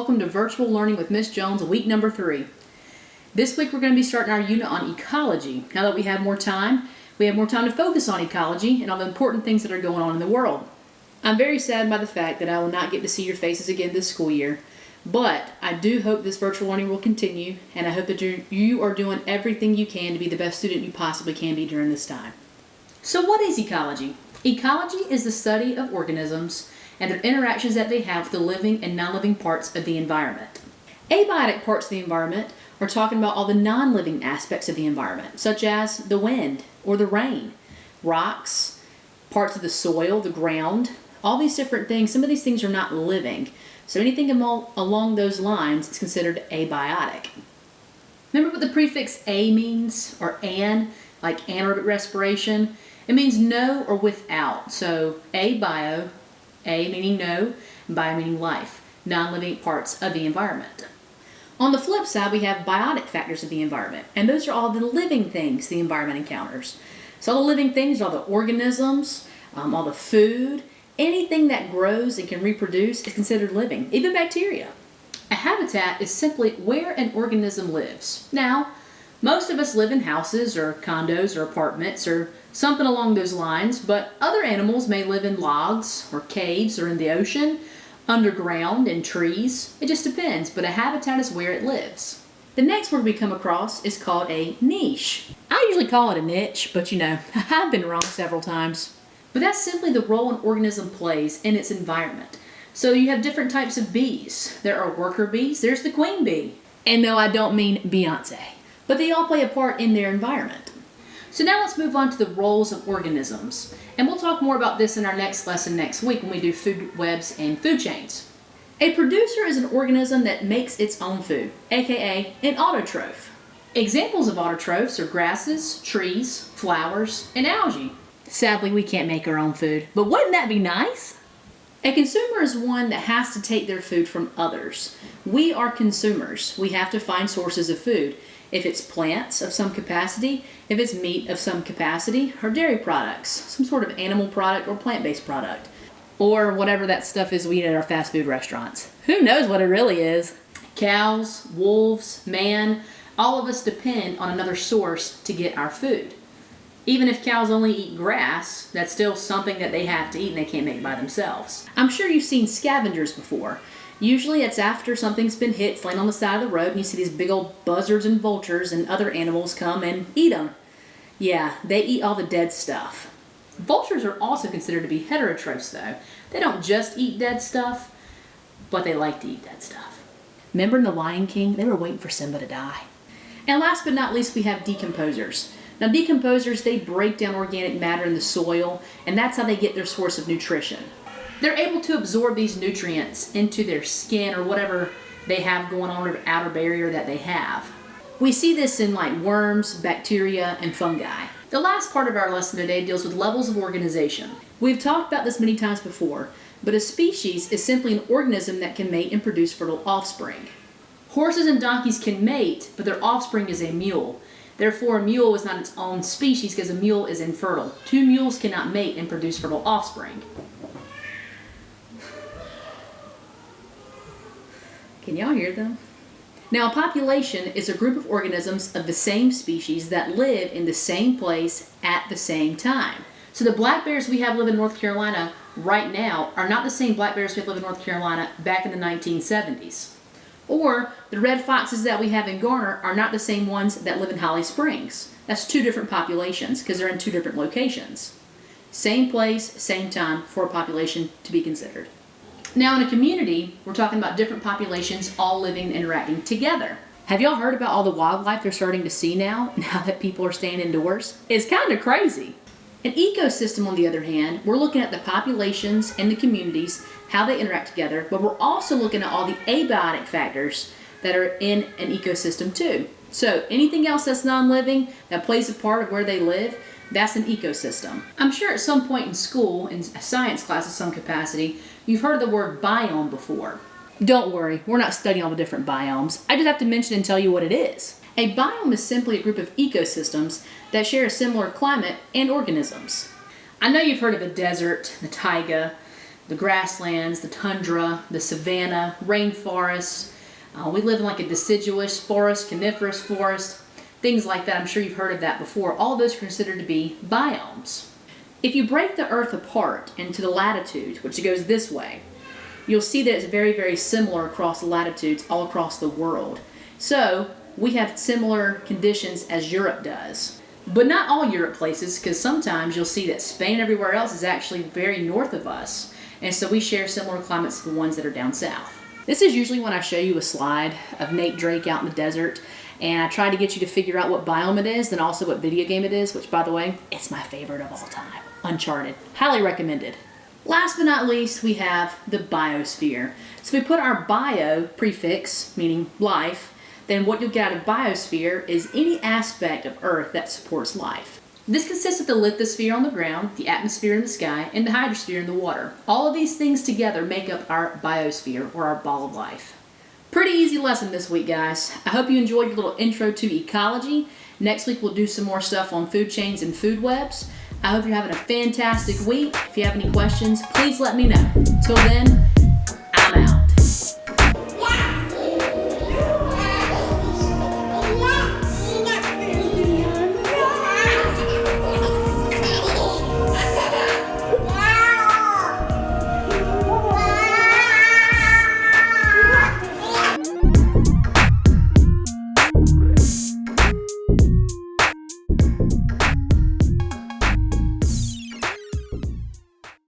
welcome to Virtual Learning with Miss Jones, week number 3. This week we're going to be starting our unit on ecology. Now that we have more time to focus on ecology and all the important things that are going on in the world. I'm very saddened by the fact that I will not get to see your faces again this school year, but I do hope this virtual learning will continue, and I hope that you are doing everything you can to be the best student you possibly can be during this time. So what is ecology? Ecology is the study of organisms and their interactions that they have with the living and non-living parts of the environment. Abiotic parts of the environment are talking about all the non-living aspects of the environment, such as the wind or the rain, rocks, parts of the soil, the ground, all these different things. Some of these things are not living, so anything along those lines is considered abiotic. Remember what the prefix a means, or an, like anaerobic respiration? It means no or without. So abio, a meaning no, bio meaning life, non-living parts of the environment. On the flip side, we have biotic factors of the environment, and those are all the living things the environment encounters. So all the living things are all the organisms, all the food, anything that grows and can reproduce is considered living, even bacteria. A habitat is simply where an organism lives. Now, most of us live in houses or condos or apartments or something along those lines, but other animals may live in logs or caves or in the ocean, underground, in trees. It just depends, but a habitat is where it lives. The next word we come across is called a niche. I usually call it a niche, but I've been wrong several times. But that's simply the role an organism plays in its environment. So you have different types of bees. There are worker bees, there's the queen bee. And no, I don't mean Beyonce. But they all play a part in their environment. So now let's move on to the roles of organisms. And we'll talk more about this in our next lesson next week when we do food webs and food chains. A producer is an organism that makes its own food, aka an autotroph. Examples of autotrophs are grasses, trees, flowers, and algae. Sadly, we can't make our own food, but wouldn't that be nice? A consumer is one that has to take their food from others. We are consumers. We have to find sources of food. If it's plants of some capacity, if it's meat of some capacity, or dairy products, some sort of animal product or plant-based product, or whatever that stuff is we eat at our fast food restaurants. Who knows what it really is? Cows, wolves, man, all of us depend on another source to get our food. Even if cows only eat grass, that's still something that they have to eat and they can't make by themselves. I'm sure you've seen scavengers before. Usually it's after something's been hit, laying on the side of the road, and you see these big old buzzards and vultures and other animals come and eat them. Yeah, they eat all the dead stuff. Vultures are also considered to be heterotrophs though. They don't just eat dead stuff, but they like to eat dead stuff. Remember in The Lion King, they were waiting for Simba to die. And last but not least, we have decomposers. Now decomposers, they break down organic matter in the soil, and that's how they get their source of nutrition. They're able to absorb these nutrients into their skin or whatever they have going on, or outer barrier that they have. We see this in like worms, bacteria, and fungi. The last part of our lesson today deals with levels of organization. We've talked about this many times before, but a species is simply an organism that can mate and produce fertile offspring. Horses and donkeys can mate, but their offspring is a mule. Therefore, a mule is not its own species because a mule is infertile. Two mules cannot mate and produce fertile offspring. Can y'all hear them? Now, a population is a group of organisms of the same species that live in the same place at the same time. So the black bears we have live in North Carolina right now are not the same black bears we live in North Carolina back in the 1970s. Or the red foxes that we have in Garner are not the same ones that live in Holly Springs. That's two different populations because they're in two different locations. Same place, same time for a population to be considered. Now in a community, we're talking about different populations all living and interacting together. Have y'all heard about all the wildlife they're starting to see now that people are staying indoors? It's kind of crazy. An ecosystem, on the other hand, we're looking at the populations and the communities, how they interact together, but we're also looking at all the abiotic factors that are in an ecosystem too. So anything else that's non-living, that plays a part of where they live, that's an ecosystem. I'm sure at some point in school, in a science class of some capacity, you've heard the word biome before. Don't worry, we're not studying all the different biomes. I just have to mention and tell you what it is. A biome is simply a group of ecosystems that share a similar climate and organisms. I know you've heard of a desert, the taiga, the grasslands, the tundra, the savanna, rainforests. We live in like a deciduous forest, coniferous forest, things like that. I'm sure you've heard of that before. All those are considered to be biomes. If you break the Earth apart into the latitudes, which goes this way, you'll see that it's very, very similar across the latitudes all across the world. So we have similar conditions as Europe does. But not all Europe places, because sometimes you'll see that Spain and everywhere else is actually very north of us. And so we share similar climates to the ones that are down south. This is usually when I show you a slide of Nate Drake out in the desert, and I try to get you to figure out what biome it is, and also what video game it is, which, by the way, it's my favorite of all time. Uncharted. Highly recommended. Last but not least, we have the biosphere. So we put our bio prefix, meaning life, then what you'll get out of biosphere is any aspect of Earth that supports life. This consists of the lithosphere on the ground, the atmosphere in the sky, and the hydrosphere in the water. All of these things together make up our biosphere, or our ball of life. Pretty easy lesson this week, guys. I hope you enjoyed your little intro to ecology. Next week we'll do some more stuff on food chains and food webs. I hope you're having a fantastic week. If you have any questions, please let me know. Till then,